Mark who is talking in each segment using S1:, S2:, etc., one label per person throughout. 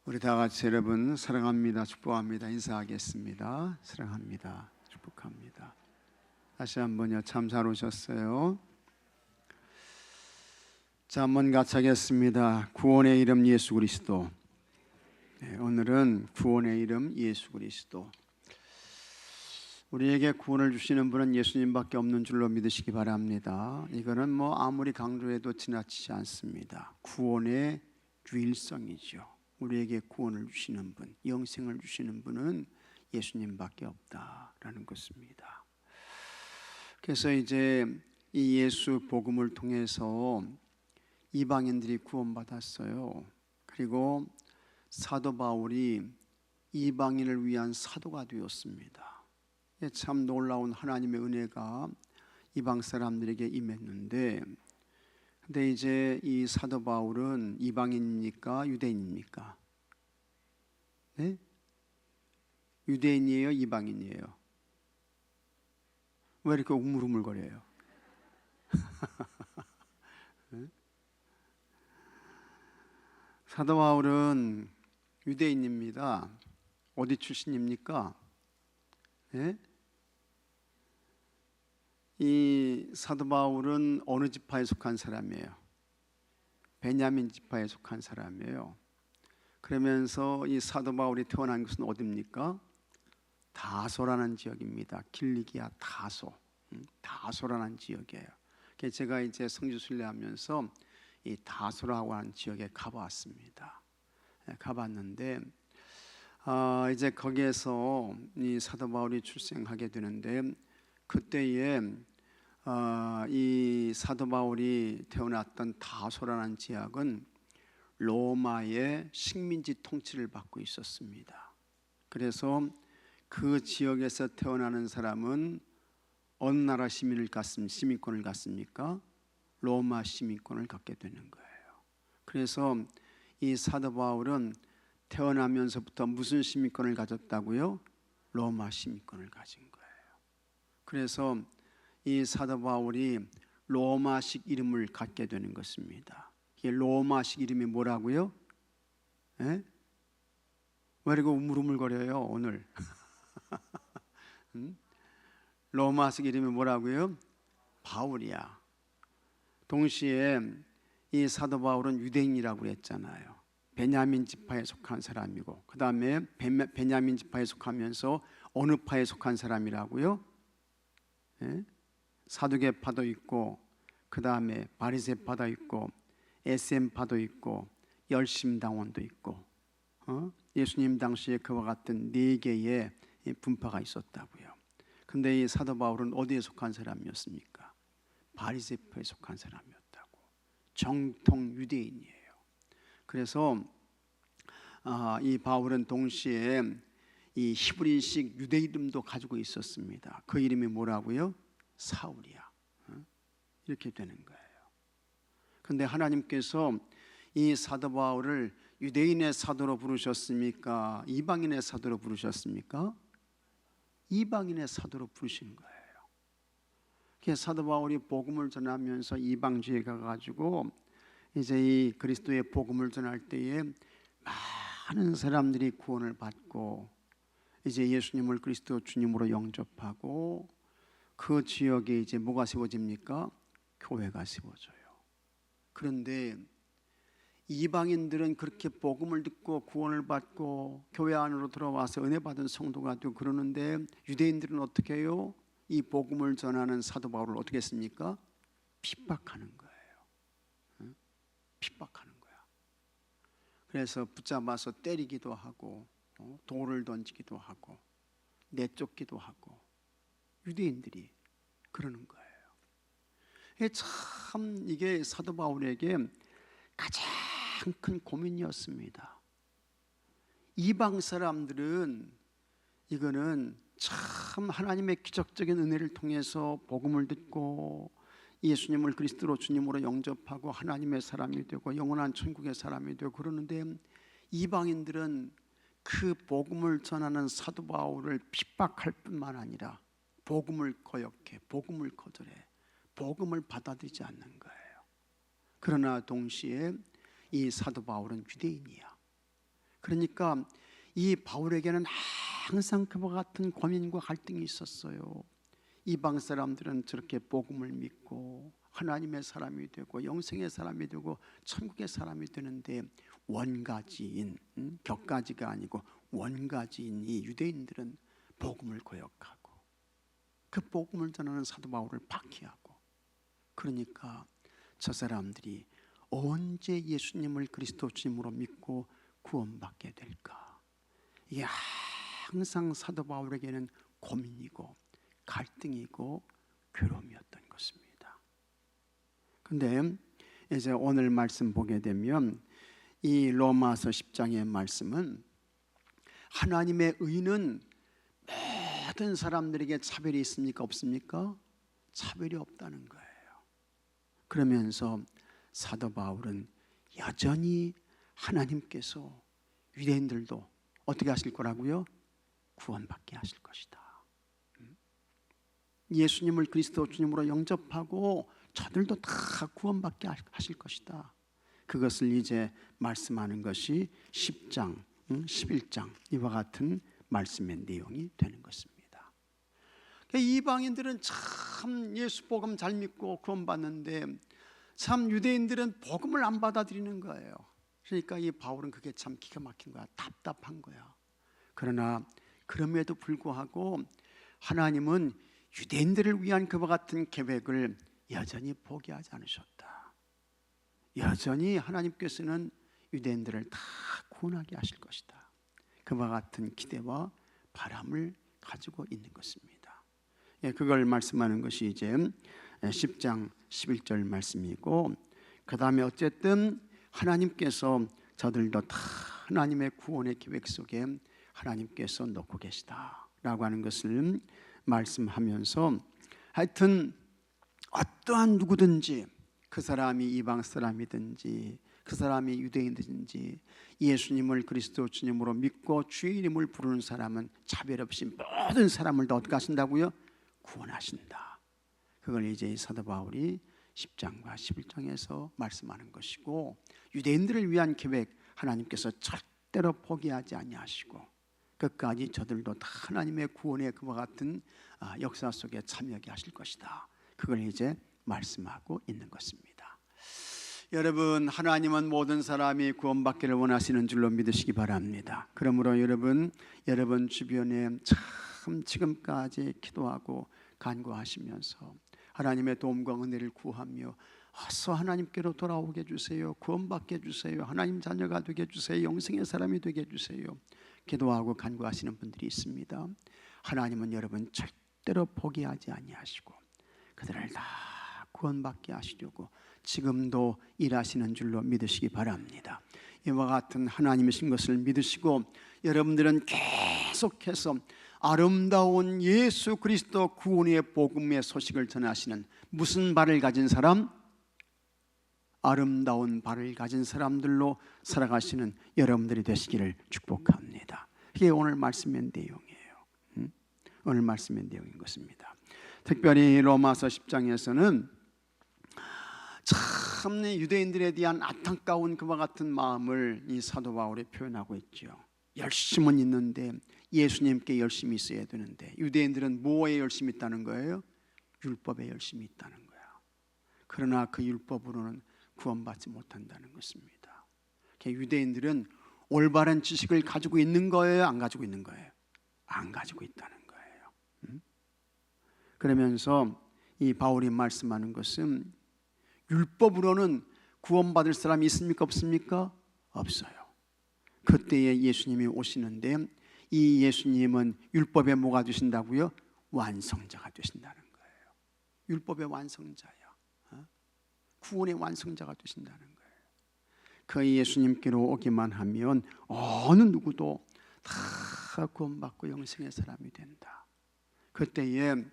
S1: 우리 다 같이 여러분 사랑합니다, 축복합니다 인사하겠습니다. 사랑합니다, 축복합니다. 다시 한번요. 참 잘 오셨어요. 자, 한번 같이 하겠습니다. 구원의 이름 예수 그리스도. 오늘은 구원의 이름 예수 그리스도. 우리에게 구원을 주시는 분은 예수님밖에 없는 줄로 믿으시기 바랍니다. 이거는 아무리 강조해도 지나치지 않습니다. 구원의 유일성이죠. 우리에게 구원을 주시는 분, 영생을 주시는 분은 예수님밖에 없다라는 것입니다. 그래서 이제 이 예수 복음을 통해서 이방인들이 구원받았어요. 그리고 사도 바울이 이방인을 위한 사도가 되었습니다. 참 놀라운 하나님의 은혜가 이방 사람들에게 임했는데, 근데 이제 이 사도 바울은 이방인입니까? 유대인입니까? 네? 유대인이에요? 이방인이에요? 왜 이렇게 우물우물거려요? 네? 사도 바울은 유대인입니다. 어디 출신입니까? 네? 이 사도 바울은 어느 지파에 속한 사람이에요? 베냐민 지파에 속한 사람이에요. 그러면서 이 사도 바울이 태어난 곳은 어디입니까? 다소라는 지역입니다. 길리기아 다소, 다소라는 지역이에요. 제가 이제 성지 순례하면서 이 다소라고 하는 지역에 가봤습니다. 가봤는데 이제 거기에서 이 사도 바울이 출생하게 되는데, 그때에 이 사도 바울이 태어났던 다소라는 지역은 로마의 식민지 통치를 받고 있었습니다. 그래서 그 지역에서 태어나는 사람은 어느 나라 시민권을 갖습니까? 로마 시민권을 갖게 되는 거예요. 그래서 이 사도 바울은 태어나면서부터 무슨 시민권을 가졌다고요? 로마 시민권을 가진 거예요. 그래서 이 사도 바울이 로마식 이름을 갖게 되는 것입니다. 이게 로마식 이름이 뭐라고요? 왜 이렇게 우물우물거려요 오늘? 로마식 이름이 뭐라고요? 바울이야. 동시에 이 사도 바울은 유대인이라고 그랬잖아요. 베냐민 지파에 속한 사람이고, 그 다음에 베냐민 지파에 속하면서 어느 파에 속한 사람이라고요? 사두개파도 있고, 그 다음에 바리새파도 있고, SM파도 있고, 열심당원도 있고, 예수님 당시에 그와 같은 4개의 분파가 있었다고요. 근데 이 사도 바울은 어디에 속한 사람이었습니까? 바리새파에 속한 사람이었다고. 정통 유대인이에요. 그래서 이 바울은 동시에 이 히브리식 유대 이름도 가지고 있었습니다. 그 이름이 뭐라고요? 사울이야. 이렇게 되는 거예요. 근데 하나님께서 이 사도 바울을 유대인의 사도로 부르셨습니까? 이방인의 사도로 부르셨습니까? 이방인의 사도로 부르신 거예요. 그래서 사도 바울이 복음을 전하면서 이방지에 가가지고 이제 이 그리스도의 복음을 전할 때에 많은 사람들이 구원을 받고 이제 예수님을 그리스도 주님으로 영접하고, 그 지역에 이제 뭐가 세워집니까? 교회가 세워져요. 그런데 이방인들은 그렇게 복음을 듣고 구원을 받고 교회 안으로 들어와서 은혜 받은 성도가 되고 그러는데, 유대인들은 어떻게 해요? 이 복음을 전하는 사도 바울을 어떻게 했습니까? 핍박하는 거예요. 핍박하는 거야. 그래서 붙잡아서 때리기도 하고, 돌을 던지기도 하고, 내쫓기도 하고, 유대인들이 그러는 거예요. 참 이게 사도 바울에게 가장 큰 고민이었습니다. 이방 사람들은 이거는 참 하나님의 기적적인 은혜를 통해서 복음을 듣고 예수님을 그리스도로 주님으로 영접하고 하나님의 사람이 되고 영원한 천국의 사람이 되고 그러는데, 이방인들은 그 복음을 전하는 사도 바울을 핍박할 뿐만 아니라 복음을 거역해, 복음을 거절해, 복음을 받아들이지 않는 거예요. 그러나 동시에 이 사도 바울은 유대인이야. 그러니까 이 바울에게는 항상 그와 같은 고민과 갈등이 있었어요. 이방 사람들은 저렇게 복음을 믿고 하나님의 사람이 되고 영생의 사람이 되고 천국의 사람이 되는데, 원가지인, 격가지가 아니고 원가지인 이 유대인들은 복음을 거역하고 그 복음을 전하는 사도 바울을 박해하고, 그러니까 저 사람들이 언제 예수님을 그리스도 주님으로 믿고 구원받게 될까? 이게 항상 사도 바울에게는 고민이고 갈등이고 괴로움이었던 것입니다. 그런데 이제 오늘 말씀 보게 되면 이 로마서 10장의 말씀은 하나님의 의는 모든 사람들에게 차별이 있습니까? 없습니까? 차별이 없다는 거예요. 그러면서 사도 바울은 여전히 하나님께서 유대인들도 어떻게 하실 거라고요? 구원받게 하실 것이다. 예수님을 그리스도 주님으로 영접하고 저들도 다 구원받게 하실 것이다. 그것을 이제 말씀하는 것이 10장, 11장 이와 같은 말씀의 내용이 되는 것입니다. 이방인들은 참 예수 복음 잘 믿고 구원받는데 참 유대인들은 복음을 안 받아들이는 거예요. 그러니까 이 바울은 그게 참 기가 막힌 거야. 답답한 거야. 그러나 그럼에도 불구하고 하나님은 유대인들을 위한 그와 같은 계획을 여전히 포기하지 않으셨다. 여전히 하나님께서는 유대인들을 다 구원하게 하실 것이다. 그와 같은 기대와 바람을 가지고 있는 것입니다. 그걸 말씀하는 것이 이제 10장 11절 말씀이고, 그 다음에 어쨌든 하나님께서 저들도 다 하나님의 구원의 계획 속에 하나님께서 넣고 계시다 라고 하는 것을 말씀하면서, 하여튼 어떠한 누구든지, 그 사람이 이방 사람이든지 그 사람이 유대인이든지 예수님을 그리스도 주님으로 믿고 주의 이름을 부르는 사람은 차별 없이 모든 사람을 다 어떻게 하신다고요? 구원하신다. 그걸 이제 사도 바울이 10장과 11장에서 말씀하는 것이고, 유대인들을 위한 계획 하나님께서 절대로 포기하지 아니하시고 끝까지 저들도 다 하나님의 구원의 그와 같은 역사 속에 참여하게 하실 것이다. 그걸 이제 말씀하고 있는 것입니다. 여러분, 하나님은 모든 사람이 구원받기를 원하시는 줄로 믿으시기 바랍니다. 그러므로 여러분 주변에 참 지금까지 기도하고 간구하시면서 하나님의 도움과 은혜를 구하며 어서 하나님께로 돌아오게 해주세요. 구원받게 해주세요. 하나님 자녀가 되게 해주세요. 영생의 사람이 되게 해주세요. 기도하고 간구하시는 분들이 있습니다. 하나님은 여러분 절대로 포기하지 아니하시고 그들을 다 구원받게 하시려고 지금도 일하시는 줄로 믿으시기 바랍니다. 이와 같은 하나님이신 것을 믿으시고 여러분들은 계속해서 아름다운 예수 그리스도 구원의 복음의 소식을 전하시는 무슨 발을 가진 사람? 아름다운 발을 가진 사람들로 살아가시는 여러분들이 되시기를 축복합니다. 이게 오늘 말씀의 내용이에요. 오늘 말씀의 내용인 것입니다. 특별히 로마서 10장에서는 참 유대인들에 대한 안타까운 그와 같은 마음을 이 사도 바울이 표현하고 있죠. 열심은 있는데 예수님께 열심히 있어야 되는데 유대인들은 뭐에 열심히 있다는 거예요? 율법에 열심히 있다는 거야. 그러나 그 율법으로는 구원받지 못한다는 것입니다. 유대인들은 올바른 지식을 가지고 있는 거예요? 안 가지고 있는 거예요? 안 가지고 있다는 거예요. 그러면서 이 바울이 말씀하는 것은 율법으로는 구원받을 사람이 있습니까? 없습니까? 없어요. 그때에 예수님이 오시는데 이 예수님은 율법에 뭐가 되신다고요? 완성자가 되신다는 거예요. 율법의 완성자야. 구원의 완성자가 되신다는 거예요. 그 예수님께로 오기만 하면 어느 누구도 다 구원받고 영생의 사람이 된다. 그때에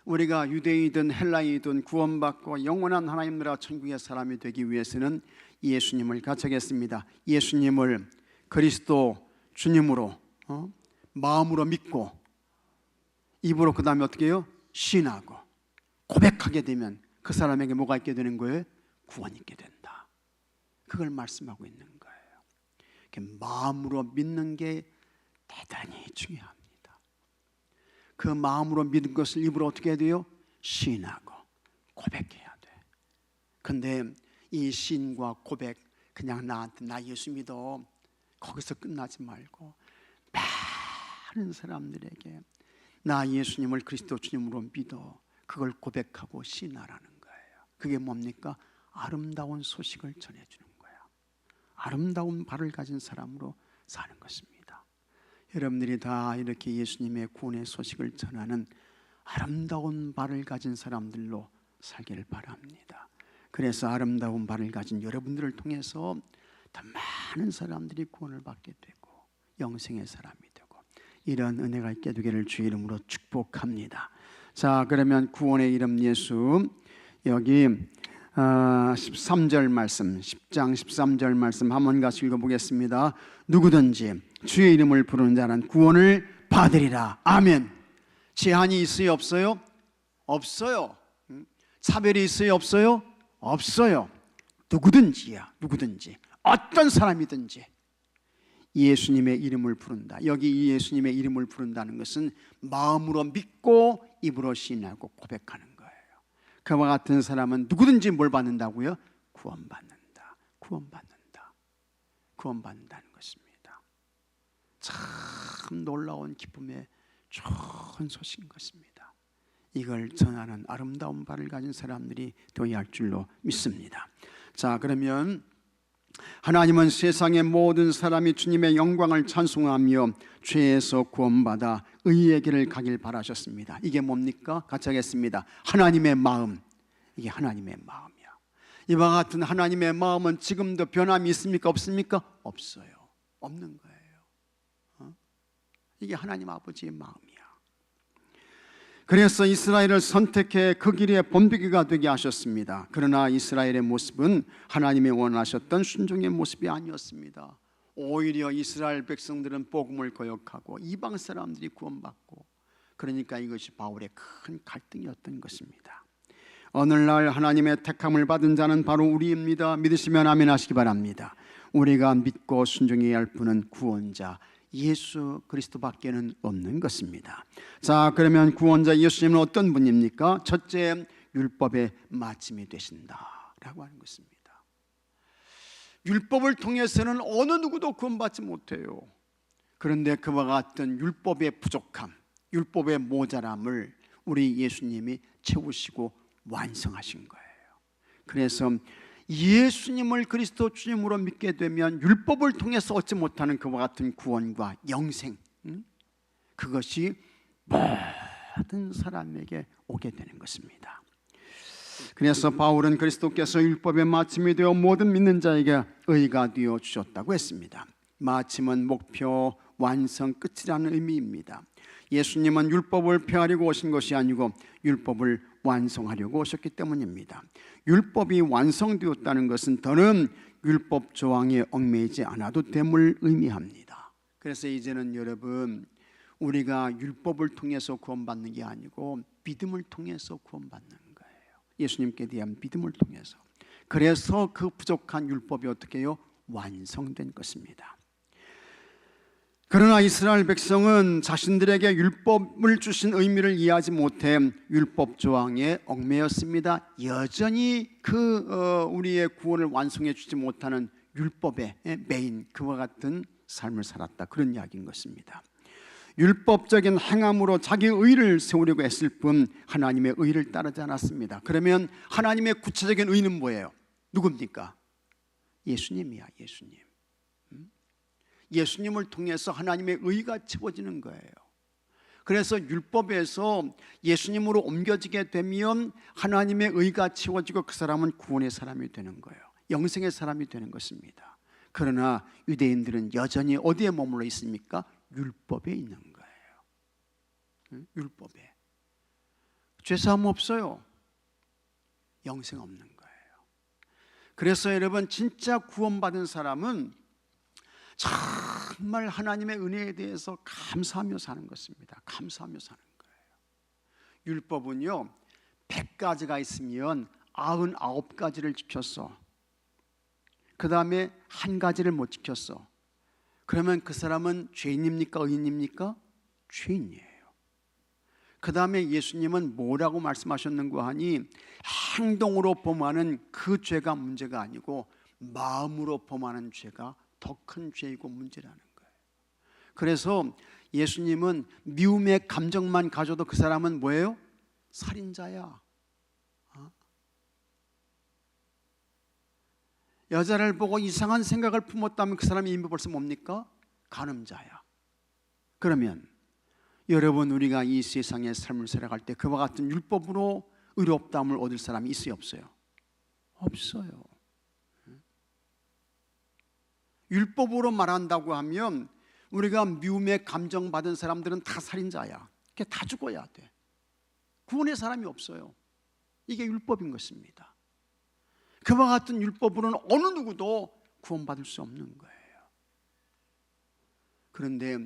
S1: 우리가 유대인이든 헬라인이든 구원받고 영원한 하나님 나라 천국의 사람이 되기 위해서는 예수님을 갖춰야겠습니다. 예수님을 그리스도 주님으로 마음으로 믿고 입으로 그 다음에 어떻게 해요? 신하고 고백하게 되면 그 사람에게 뭐가 있게 되는 거예요? 구원이 있게 된다. 그걸 말씀하고 있는 거예요. 이렇게 마음으로 믿는 게 대단히 중요합니다. 그 마음으로 믿은 것을 입으로 어떻게 해야 돼요? 시인하고 고백해야 돼. 근데 이 시인과 고백, 그냥 나한테 나 예수 믿어, 거기서 끝나지 말고 많은 사람들에게 나 예수님을 그리스도 주님으로 믿어, 그걸 고백하고 시인하라는 거예요. 그게 뭡니까? 아름다운 소식을 전해주는 거야. 아름다운 발을 가진 사람으로 사는 것입니다. 여러분들이 다 이렇게 예수님의 구원의 소식을 전하는 아름다운 발을 가진 사람들로 살기를 바랍니다. 그래서 아름다운 발을 가진 여러분들을 통해서 더 많은 사람들이 구원을 받게 되고 영생의 사람이 되고 이런 은혜가 있게 되기를 주의 이름으로 축복합니다. 자, 그러면 구원의 이름 예수, 여기 13절 말씀, 10장 13절 말씀 한번 같이 읽어보겠습니다. 누구든지 주의 이름을 부르는 자는 구원을 받으리라. 아멘. 제한이 있어요, 없어요? 없어요. 차별이 있어요, 없어요? 없어요. 누구든지야, 누구든지, 어떤 사람이든지 예수님의 이름을 부른다. 여기 이 예수님의 이름을 부른다는 것은 마음으로 믿고 입으로 시인하고 고백하는 거예요. 그와 같은 사람은 누구든지 뭘 받는다고요? 구원받는다. 구원받는다. 구원받는다는 것입니다. 참 놀라운 기쁨의 좋은 소식인 것입니다. 이걸 전하는 아름다운 발을 가진 사람들이 되어야 할 줄로 믿습니다. 자, 그러면 하나님은 세상의 모든 사람이 주님의 영광을 찬송하며 죄에서 구원받아 의의 길을 가길 바라셨습니다. 이게 뭡니까? 같이 하겠습니다. 하나님의 마음. 이게 하나님의 마음이야. 이와 같은 하나님의 마음은 지금도 변함이 있습니까? 없습니까? 없어요. 없는 거예요. 이게 하나님 아버지의 마음이야. 그래서 이스라엘을 선택해 그 길의 본보기가 되게 하셨습니다. 그러나 이스라엘의 모습은 하나님이 원하셨던 순종의 모습이 아니었습니다. 오히려 이스라엘 백성들은 복음을 거역하고 이방 사람들이 구원받고, 그러니까 이것이 바울의 큰 갈등이었던 것입니다. 오늘날 하나님의 택함을 받은 자는 바로 우리입니다. 믿으시면 아멘 하시기 바랍니다. 우리가 믿고 순종해야 할 분은 구원자 예수 그리스도밖에는 없는 것입니다. 자, 그러면 구원자 예수님은 어떤 분입니까? 첫째, 율법의 마침이 되신다라고 하는 것입니다. 율법을 통해서는 어느 누구도 구원받지 못해요. 그런데 그와 같은 율법의 부족함, 율법의 모자람을 우리 예수님이 채우시고 완성하신 거예요. 그래서 예수님을 그리스도 주님으로 믿게 되면 율법을 통해서 얻지 못하는 그와 같은 구원과 영생, 그것이 모든 사람에게 오게 되는 것입니다. 그래서 바울은 그리스도께서 율법의 마침이 되어 모든 믿는 자에게 의가 되어 주셨다고 했습니다. 마침은 목표, 완성, 끝이라는 의미입니다. 예수님은 율법을 폐하려고 오신 것이 아니고 율법을 완성하려고 오셨기 때문입니다. 율법이 완성되었다는 것은 더는 율법 조항에 얽매이지 않아도 됨을 의미합니다. 그래서 이제는 여러분, 우리가 율법을 통해서 구원받는 게 아니고 믿음을 통해서 구원받는 거예요. 예수님께 대한 믿음을 통해서. 그래서 그 부족한 율법이 어떻게 해요? 완성된 것입니다. 그러나 이스라엘 백성은 자신들에게 율법을 주신 의미를 이해하지 못해 율법 조항에 얽매였습니다. 여전히 우리의 구원을 완성해 주지 못하는 율법에 매인 그와 같은 삶을 살았다, 그런 이야기인 것입니다. 율법적인 행함으로 자기의 의를 세우려고 했을 뿐 하나님의 의를 따르지 않았습니다. 그러면 하나님의 구체적인 의는 뭐예요? 누굽니까? 예수님이야, 예수님. 예수님을 통해서 하나님의 의가 채워지는 거예요. 그래서 율법에서 예수님으로 옮겨지게 되면 하나님의 의가 채워지고 그 사람은 구원의 사람이 되는 거예요. 영생의 사람이 되는 것입니다. 그러나 유대인들은 여전히 어디에 머물러 있습니까? 율법에 있는 거예요. 율법에. 죄사함 없어요. 영생 없는 거예요. 그래서 여러분, 진짜 구원받은 사람은 정말 하나님의 은혜에 대해서 감사하며 사는 것입니다. 감사하며 사는 거예요. 율법은요, 100가지가 있으면 99가지를 지켰어. 그 다음에 한 가지를 못 지켰어. 그러면 그 사람은 죄인입니까? 의인입니까? 죄인이에요. 그 다음에 예수님은 뭐라고 말씀하셨는가 하니 행동으로 범하는 그 죄가 문제가 아니고 마음으로 범하는 죄가 더 큰 죄이고 문제라는 거예요. 그래서 예수님은 미움의 감정만 가져도 그 사람은 뭐예요? 살인자야. 여자를 보고 이상한 생각을 품었다면 그 사람이 이미 벌써 뭡니까? 간음자야. 그러면 여러분, 우리가 이 세상의 삶을 살아갈 때 그와 같은 율법으로 의롭다함을 얻을 사람이 있어요, 없어요? 없어요. 율법으로 말한다고 하면 우리가 미움의 감정 받은 사람들은 다 살인자야. 다 죽어야 돼. 구원의 사람이 없어요. 이게 율법인 것입니다. 그와 같은 율법으로는 어느 누구도 구원받을 수 없는 거예요. 그런데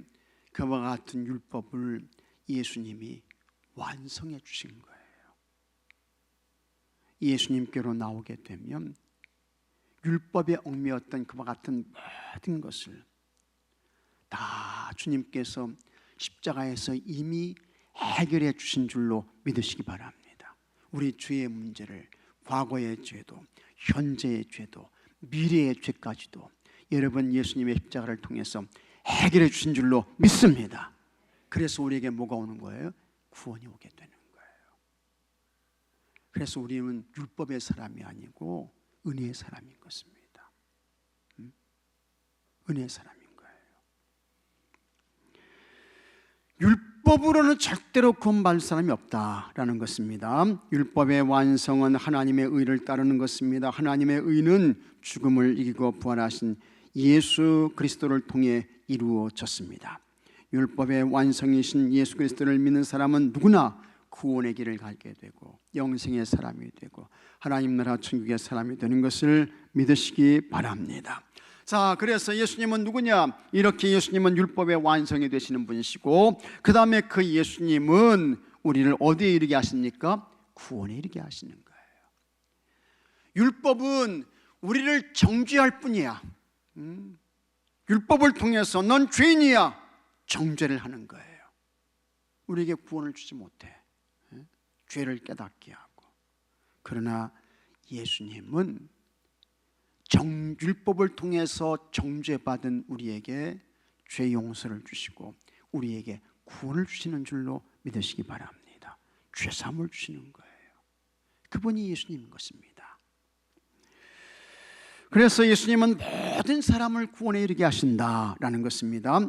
S1: 그와 같은 율법을 예수님이 완성해 주신 거예요. 예수님께로 나오게 되면 율법에 얽매였던 그와 같은 모든 것을 다 주님께서 십자가에서 이미 해결해 주신 줄로 믿으시기 바랍니다. 우리 죄의 문제를, 과거의 죄도, 현재의 죄도, 미래의 죄까지도 여러분 예수님의 십자가를 통해서 해결해 주신 줄로 믿습니다. 그래서 우리에게 뭐가 오는 거예요? 구원이 오게 되는 거예요. 그래서 우리는 율법의 사람이 아니고 은혜의 사람인 것입니다. 은혜의 사람인 거예요. 율법으로는 절대로 구원받을 사람이 없다라는 것입니다. 율법의 완성은 하나님의 의를 따르는 것입니다. 하나님의 의는 죽음을 이기고 부활하신 예수 그리스도를 통해 이루어졌습니다. 율법의 완성이신 예수 그리스도를 믿는 사람은 누구나 구원의 길을 가게 되고 영생의 사람이 되고 하나님 나라 천국의 사람이 되는 것을 믿으시기 바랍니다. 자, 그래서 예수님은 누구냐? 이렇게 예수님은 율법의 완성이 되시는 분이시고 그 다음에 그 예수님은 우리를 어디에 이르게 하십니까? 구원에 이르게 하시는 거예요. 율법은 우리를 정죄할 뿐이야. 율법을 통해서 넌 죄인이야 정죄를 하는 거예요. 우리에게 구원을 주지 못해. 죄를 깨닫게 하고. 그러나 예수님은 율법을 통해서 정죄받은 우리에게 죄 용서를 주시고 우리에게 구원을 주시는 줄로 믿으시기 바랍니다. 죄 사함을 주시는 거예요. 그분이 예수님인 것입니다. 그래서 예수님은 모든 사람을 구원에 이르게 하신다라는 것입니다.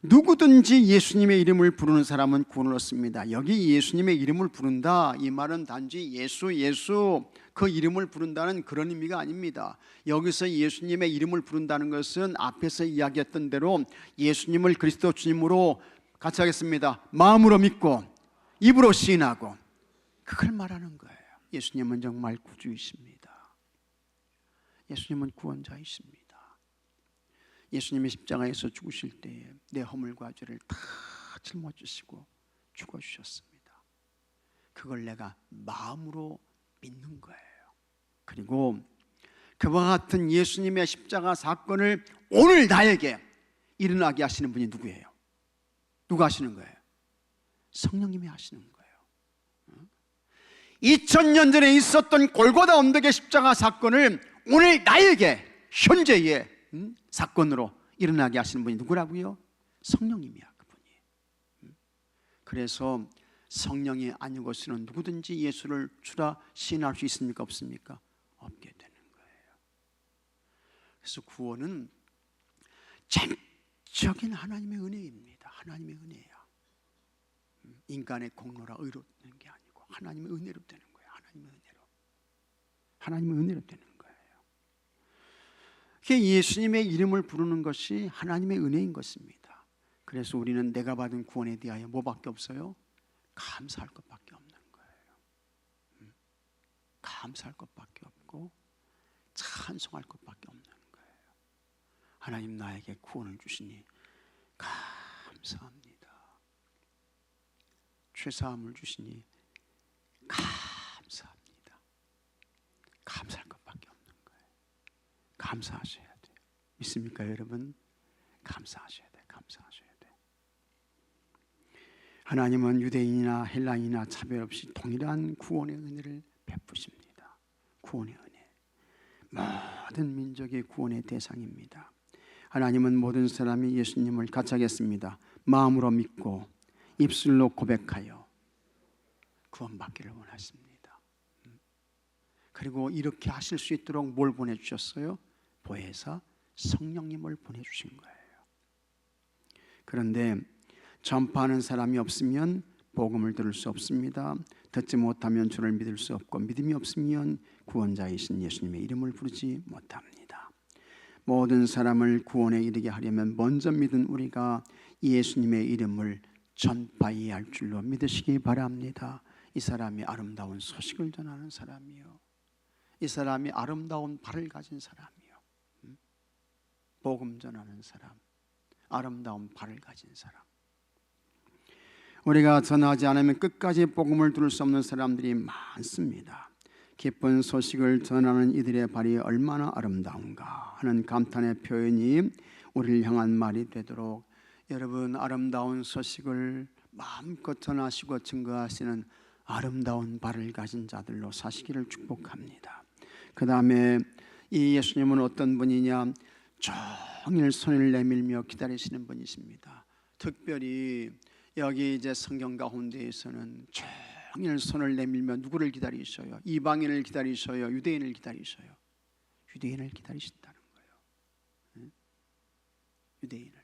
S1: 누구든지 예수님의 이름을 부르는 사람은 구원을 얻습니다. 여기 예수님의 이름을 부른다, 이 말은 단지 예수 그 이름을 부른다는 그런 의미가 아닙니다. 여기서 예수님의 이름을 부른다는 것은 앞에서 이야기했던 대로 예수님을 그리스도 주님으로 같이 하겠습니다. 마음으로 믿고 입으로 시인하고, 그걸 말하는 거예요. 예수님은 정말 구주이십니다. 예수님은 구원자이십니다. 예수님이 십자가에서 죽으실 때에 내 허물과 죄를 다 짊어지시고 죽어주셨습니다. 그걸 내가 마음으로 믿는 거예요. 그리고 그와 같은 예수님의 십자가 사건을 오늘 나에게 일어나게 하시는 분이 누구예요? 누가 하시는 거예요? 성령님이 하시는 거예요. 2000년 전에 있었던 골고다 언덕의 십자가 사건을 오늘 나에게 현재의 사건으로 일어나게 하시는 분이 누구라고요? 성령님이야, 그분이. 그래서 성령이 아니고서는 누구든지 예수를 주라 시인할 수 있습니까? 없습니까? 없게 되는 거예요. 그래서 구원은 전적인 하나님의 은혜입니다. 하나님의 은혜야. 인간의 공로라 의로 되는 게 아니고 하나님의 은혜로 되는 거예요. 하나님의 은혜로 되는 거예요. 예수님의 이름을 부르는 것이 하나님의 은혜인 것입니다. 그래서 우리는 내가 받은 구원에 대하여 뭐밖에 없어요? 감사할 것밖에 없는 거예요. 감사할 것밖에 없고 찬송할 것밖에 없는 거예요. 하나님 나에게 구원을 주시니 감사합니다. 죄사함을 주시니 감사합니다. 감사할 것밖에 없는 거예요. 감사하셔야 돼요. 믿습니까, 여러분? 감사하셔야 돼. 감사하셔야 돼. 하나님은 유대인이나 헬라인이나 차별 없이 동일한 구원의 은혜를 베푸십니다. 구원의 은혜. 모든 민족의 구원의 대상입니다. 하나님은 모든 사람이 예수님을 가짜겠습니다. 마음으로 믿고 입술로 고백하여 구원받기를 원하십니다. 그리고 이렇게 하실 수 있도록 뭘 보내주셨어요? 보혜사 성령님을 보내주신 거예요. 그런데 전파하는 사람이 없으면 복음을 들을 수 없습니다. 듣지 못하면 주를 믿을 수 없고 믿음이 없으면 구원자이신 예수님의 이름을 부르지 못합니다. 모든 사람을 구원에 이르게 하려면 먼저 믿은 우리가 예수님의 이름을 전파해야 할 줄로 믿으시기 바랍니다. 이 사람이 아름다운 소식을 전하는 사람이요, 이 사람이 아름다운 발을 가진 사람이요, 복음 전하는 사람, 아름다운 발을 가진 사람. 우리가 전하지 않으면 끝까지 복음을 들을 수 없는 사람들이 많습니다. 기쁜 소식을 전하는 이들의 발이 얼마나 아름다운가 하는 감탄의 표현이 우리를 향한 말이 되도록 여러분, 아름다운 소식을 마음껏 전하시고 증거하시는 아름다운 발을 가진 자들로 사시기를 축복합니다. 그 다음에 이 예수님은 어떤 분이냐? 종일 손을 내밀며 기다리시는 분이십니다. 특별히 여기 이제 성경 가운데에서는 종일 손을 내밀며 누구를 기다리셔요? 이방인을 기다리셔요? 유대인을 기다리셔요? 유대인을 기다리신다는 거예요. 유대인을.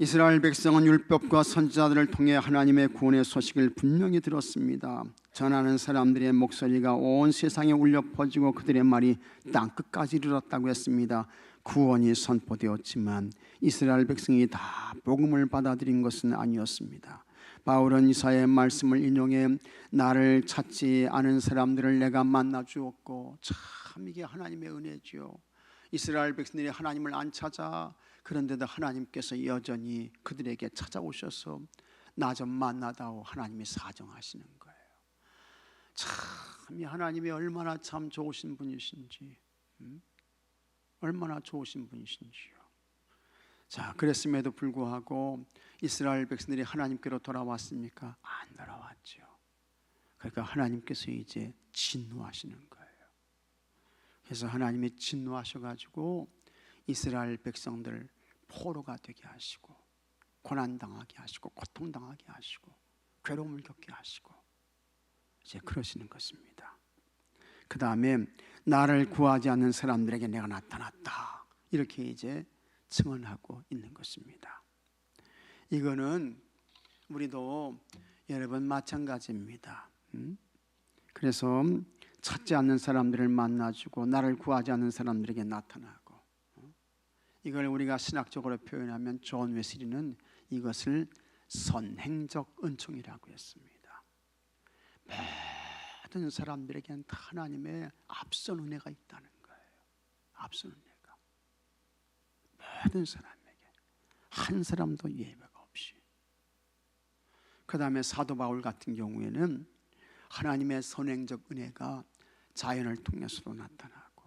S1: 이스라엘 백성은 율법과 선지자들을 통해 하나님의 구원의 소식을 분명히 들었습니다. 전하는 사람들의 목소리가 온 세상에 울려 퍼지고 그들의 말이 땅끝까지 이르렀다고 했습니다. 구원이 선포되었지만 이스라엘 백성이 다 복음을 받아들인 것은 아니었습니다. 바울은 이사야의 말씀을 인용해 나를 찾지 않은 사람들을 내가 만나 주었고, 참 이게 하나님의 은혜지요. 이스라엘 백성들이 하나님을 안 찾아, 그런데도 하나님께서 여전히 그들에게 찾아오셔서 나 좀 만나다오 하나님이 사정하시는 거예요. 참 이 하나님이 얼마나 참 좋으신 분이신지, 얼마나 좋으신 분이신지요. 자, 그랬음에도 불구하고 이스라엘 백성들이 하나님께로 돌아왔습니까? 안 돌아왔죠. 그러니까 하나님께서 이제 진노하시는 거예요. 그래서 하나님이 진노하셔가지고 이스라엘 백성들 포로가 되게 하시고, 고난당하게 하시고, 고통당하게 하시고, 괴로움을 겪게 하시고, 이제 그러시는 것입니다. 그 다음에 나를 구하지 않는 사람들에게 내가 나타났다, 이렇게 이제 증언하고 있는 것입니다. 이거는 우리도 여러분 마찬가지입니다. 그래서 찾지 않는 사람들을 만나주고 나를 구하지 않는 사람들에게 나타나고, 이걸 우리가 신학적으로 표현하면 존 웨슬리는 이것을 선행적 은총이라고 했습니다. 모든 사람들에게는 다 하나님의 앞선 은혜가 있다는 거예요. 앞선 은혜가 모든 사람에게, 한 사람도 예외가 없이. 그 다음에 사도 바울 같은 경우에는 하나님의 선행적 은혜가 자연을 통해서도 나타나고,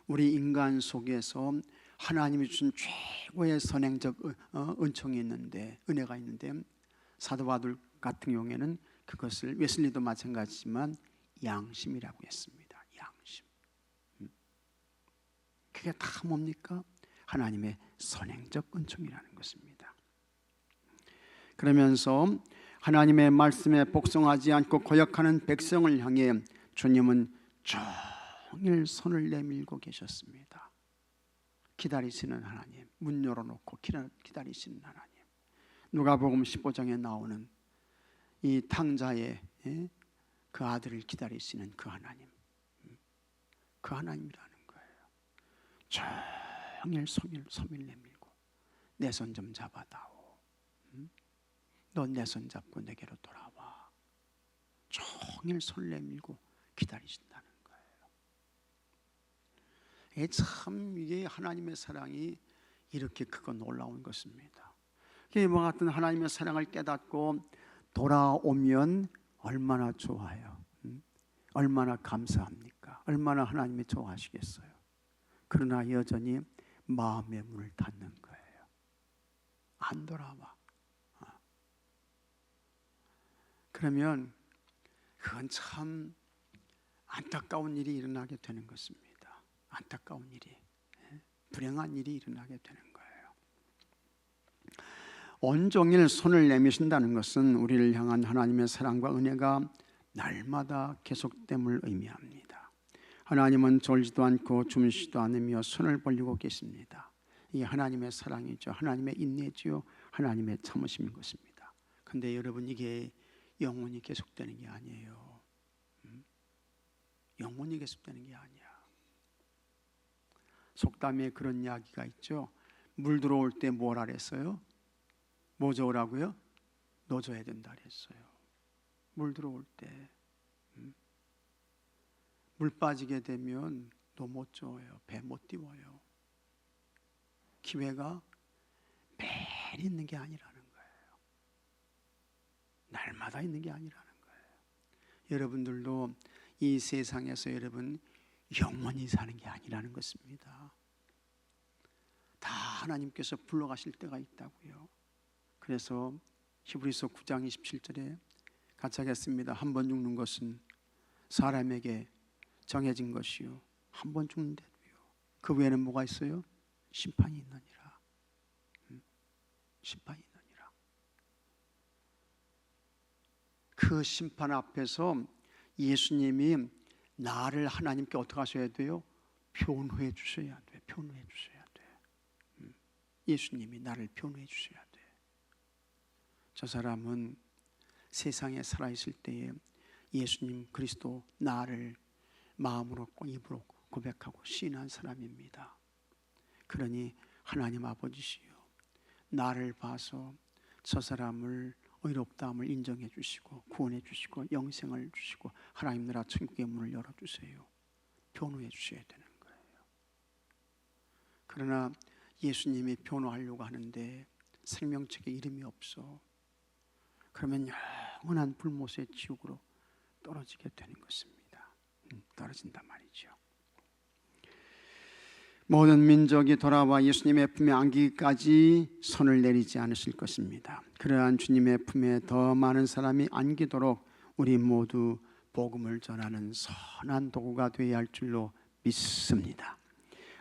S1: 우리 인간 속에서 하나님이 주신 최고의 선행적 은총이 있는데, 은혜가 있는데, 사도 바울 같은 경우에는 그것을, 웨슬리도 마찬가지지만 양심이라고 했습니다. 양심. 그게 다 뭡니까? 하나님의 선행적 은총이라는 것입니다. 그러면서 하나님의 말씀에 복종하지 않고 거역하는 백성을 향해 주님은 종일 손을 내밀고 계셨습니다. 기다리시는 하나님, 문 열어놓고 기다리시는 하나님. 누가복음 15장에 나오는 이 탕자의 그 아들을 기다리시는 그 하나님, 그 하나님이라는 거예요. 종일 손을 내밀고 내 손 좀 잡아다오. 너 내 손 잡고 내게로 돌아와. 종일 손을 내밀고 기다리신다는 거예요. 이게 하나님의 사랑이 이렇게 크고 놀라운 것입니다. 이와 같은 하나님의 사랑을 깨닫고 돌아오면 얼마나 좋아요. 얼마나 감사합니까? 얼마나 하나님이 좋아하시겠어요. 그러나 여전히 마음의 문을 닫는 거예요. 안 돌아와. 그러면 그건 참 안타까운 일이 일어나게 되는 것입니다. 안타까운 일이, 불행한 일이 일어나게 되는 거예요. 온종일 손을 내미신다는 것은 우리를 향한 하나님의 사랑과 은혜가 날마다 계속됨을 의미합니다. 하나님은 졸지도 않고 주무시지도 않으며 손을 벌리고 계십니다. 이게 하나님의 사랑이죠. 하나님의 인내지요. 하나님의 참으심인 것입니다. 그런데 여러분, 이게 영원히 계속되는 게 아니에요. 영원히 계속되는 게 아니야. 속담에 그런 이야기가 있죠. 물 들어올 때 뭘 하랬어요? 뭐 저으라고요? 넣어줘야 된다 그랬어요. 물 들어올 때 물 빠지게 되면 너 못 저어요. 배 못 띄워요. 기회가 매일 있는 게 아니라는 거예요. 날마다 있는 게 아니라는 거예요. 여러분들도 이 세상에서 여러분 영원히 사는 게 아니라는 것입니다. 다 하나님께서 불러가실 때가 있다고요. 그래서 히브리서 9장 27절에 같이 하겠습니다. 한 번 죽는 것은 사람에게 정해진 것이요, 한 번 죽는데도요, 그 외에는 뭐가 있어요? 심판이 있느니라. 심판이 있느니라. 그 심판 앞에서 예수님이 나를 하나님께 어떻게 하셔야 돼요? 변호해 주셔야 돼. 변호해 주셔야 돼. 예수님이 나를 변호해 주셔야 돼. 저 사람은 세상에 살아있을 때에 예수님 그리스도 나를 마음으로 입으로 고백하고 시인한 사람입니다. 그러니 하나님 아버지시요, 나를 봐서 저 사람을 의롭다함을 인정해 주시고 구원해 주시고 영생을 주시고 하나님 나라 천국의 문을 열어주세요. 변호해 주셔야 되는 거예요. 그러나 예수님이 변호하려고 하는데 생명책에 이름이 없어. 그러면 영원한 불못의 지옥으로 떨어지게 되는 것입니다. 떨어진단 말이죠. 모든 민족이 돌아와 예수님의 품에 안기기까지 손을 내리지 않으실 것입니다. 그러한 주님의 품에 더 많은 사람이 안기도록 우리 모두 복음을 전하는 선한 도구가 되어야 할 줄로 믿습니다.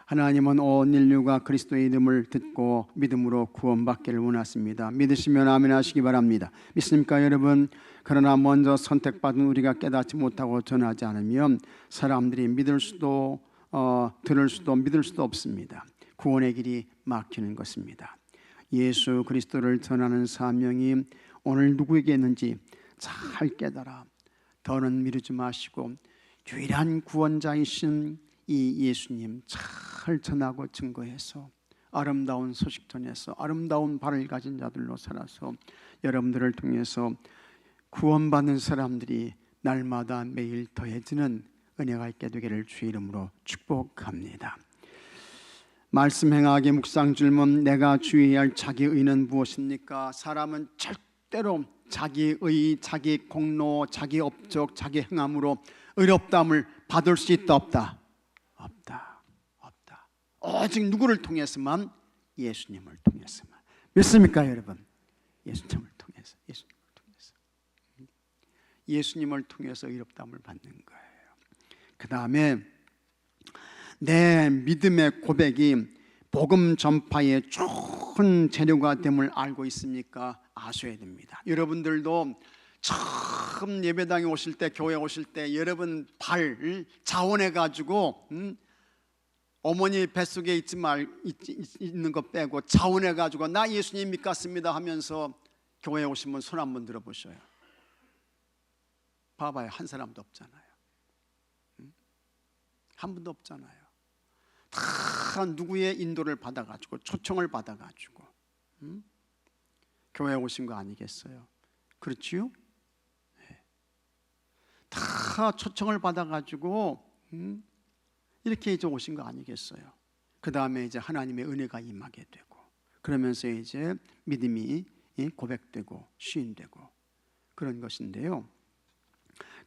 S1: 하나님은 온 인류가 그리스도의 이름을 듣고 믿음으로 구원받기를 원하십니다. 믿으시면 아멘 하시기 바랍니다. 믿습니까 여러분? 그러나 먼저 선택받은 우리가 깨닫지 못하고 전하지 않으면 사람들이 믿을 수도 들을 수도 믿을 수도 없습니다. 구원의 길이 막히는 것입니다. 예수 그리스도를 전하는 사명이 오늘 누구에게 있는지 잘 깨달아 더는 미루지 마시고 유일한 구원자이신 이 예수님 잘 전하고 증거해서 아름다운 소식 전해서 아름다운 발을 가진 자들로 살아서 여러분들을 통해서 구원받는 사람들이 날마다 매일 더해지는 은혜가 있게 되기를 주의 이름으로 축복합니다. 말씀 행하기 묵상 질문, 내가 주의해야 할 자기 의는 무엇입니까? 사람은 절대로 자기 의, 자기 공로, 자기 업적, 자기 행함으로 의롭다함을 받을 수 있다 없다? 없다. 없다. 오직 누구를 통해서만? 예수님을 통해서만. 믿습니까 여러분? 예수님을 통해서, 예수님을 통해서 의롭다함을 받는 거예요. 그 다음에 내 믿음의 고백이 복음 전파의 좋은 재료가 됨을 알고 있습니까? 아셔야 됩니다. 여러분들도 처음 예배당에 오실 때, 교회 오실 때 여러분 발 자원해 가지고 어머니 뱃속에 있는 거 빼고 자원해 가지고 나 예수님 믿겠습니다 하면서 교회에 오시면 손 한번 들어보셔요. 봐봐요. 한 사람도 없잖아요. 한 분도 없잖아요. 다 누구의 인도를 받아가지고 초청을 받아가지고 교회에 오신 거 아니겠어요? 그렇지요? 네. 다 초청을 받아가지고 이렇게 이제 오신 거 아니겠어요? 그 다음에 이제 하나님의 은혜가 임하게 되고 그러면서 이제 믿음이 고백되고 시인되고 그런 것인데요.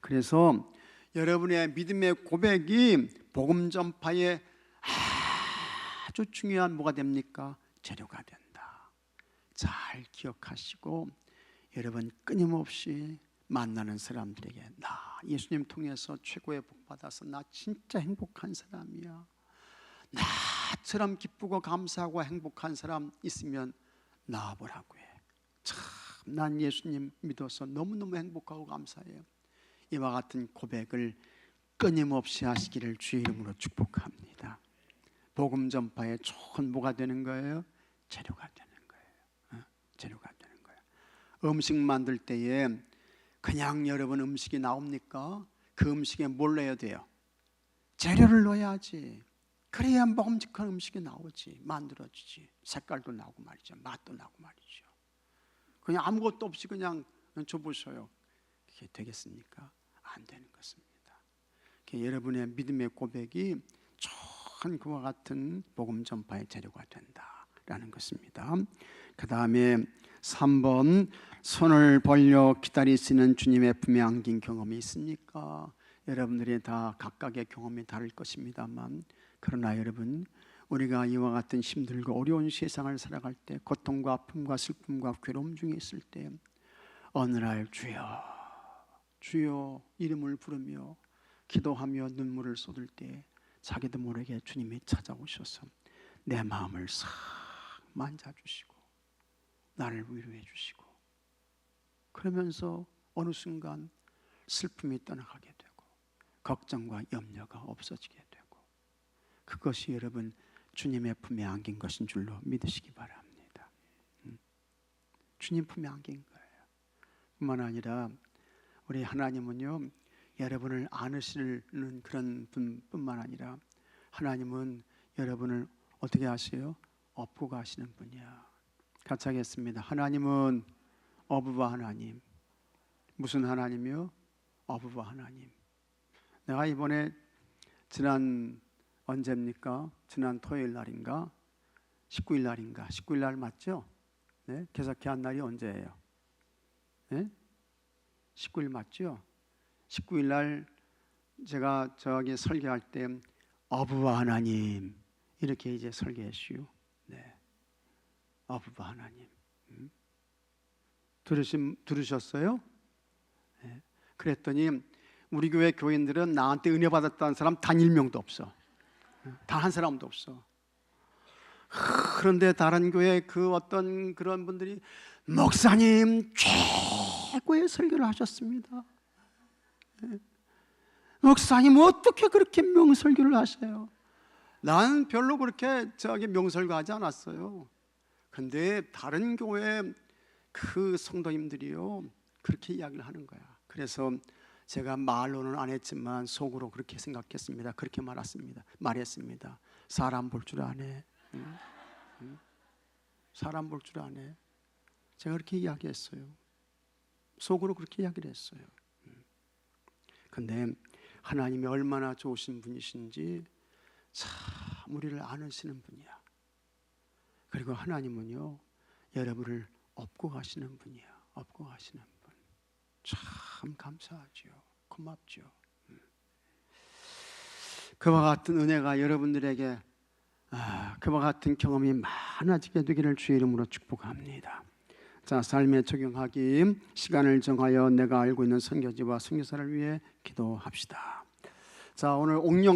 S1: 그래서 여러분의 믿음의 고백이 복음 전파에 아주 중요한 뭐가 됩니까? 재료가 된다. 잘 기억하시고 여러분 끊임없이 만나는 사람들에게 나 예수님 통해서 최고의 복 받아서 나 진짜 행복한 사람이야, 나처럼 기쁘고 감사하고 행복한 사람 있으면 나와보라고 해. 참 난 예수님 믿어서 너무너무 행복하고 감사해요. 이와 같은 고백을 끊임없이 하시기를 주의 이름으로 축복합니다. 복음 전파에 좋은 뭐가 되는 거예요? 재료가 되는 거예요. 재료가 되는 거예요. 음식 만들 때에 그냥 여러분 음식이 나옵니까? 그 음식에 뭘 넣어야 돼요? 재료를 넣어야지. 그래야 먹음직한 음식이 나오지, 만들어지지. 색깔도 나고 말이죠, 맛도 나고 말이죠. 그냥 아무것도 없이 그냥 줘보셔요. 그게 되겠습니까? 안 되는 것입니다. 여러분의 믿음의 고백이 좋은 그와 같은 복음 전파의 재료가 된다라는 것입니다. 그 다음에 3번, 손을 벌려 기다리시는 주님의 품에 안긴 경험이 있습니까? 여러분들이 다 각각의 경험이 다를 것입니다만, 그러나 여러분, 우리가 이와 같은 힘들고 어려운 세상을 살아갈 때, 고통과 아픔과 슬픔과 괴로움 중에 있을 때 어느 날 주여 주여 이름을 부르며 기도하며 눈물을 쏟을 때 자기도 모르게 주님이 찾아오셔서 내 마음을 싹 만져주시고 나를 위로해 주시고, 그러면서 어느 순간 슬픔이 떠나가게 되고 걱정과 염려가 없어지게 되고, 그것이 여러분 주님의 품에 안긴 것인 줄로 믿으시기 바랍니다. 주님 품에 안긴 거예요. 뿐만 아니라 우리 하나님은요, 여러분을 안으시는 그런 분뿐만 아니라 하나님은 여러분을 어떻게 하세요? 업고 가시는 분이야. 같이 하겠습니다. 하나님은 어부바 하나님. 무슨 하나님이요? 어부바 하나님. 내가 이번에 지난 언제입니까? 지난 토요일 날인가? 19일 날인가? 19일 날 맞죠? 네? 개석회한 날이 언제예요? 네? 19일 맞죠? 19일 날 제가 저기 설교할 때 어부바 하나님 이렇게 이제 설교했슈. 네, 어부바 하나님. 들으셨어요? 네. 그랬더니 우리 교회 교인들은 나한테 은혜 받았다는 사람 단 1명도 없어. 단 한 사람도 없어. 그런데 다른 교회 그 어떤 그런 분들이 목사님 최고의 설교를 하셨습니다. 목사님 어떻게 그렇게 명설교를 하세요? 나는 별로 그렇게 명설교 하지 않았어요. 근데 다른 교회 그 성도님들이요 그렇게 이야기를 하는 거야. 그래서 제가 말로는 안 했지만 속으로 그렇게 생각했습니다. 그렇게 말했습니다. 사람 볼 줄 아네. 사람 볼 줄 아네. 제가 그렇게 이야기했어요. 속으로 그렇게 이야기를 했어요. 근데 하나님이 얼마나 좋으신 분이신지 참 우리를 아시는 분이야. 그리고 하나님은요 여러분을 업고 가시는 분이야. 업고 가시는 분. 참 감사하죠. 고맙죠. 그와 같은 은혜가 여러분들에게 그와 같은 경험이 많아지게 되기를 주의 이름으로 축복합니다. 자, 삶에 적용하기 시간을 정하여 내가 알고 있는 선교지와 선교사를 위해 기도합시다. 자, 오늘 옥령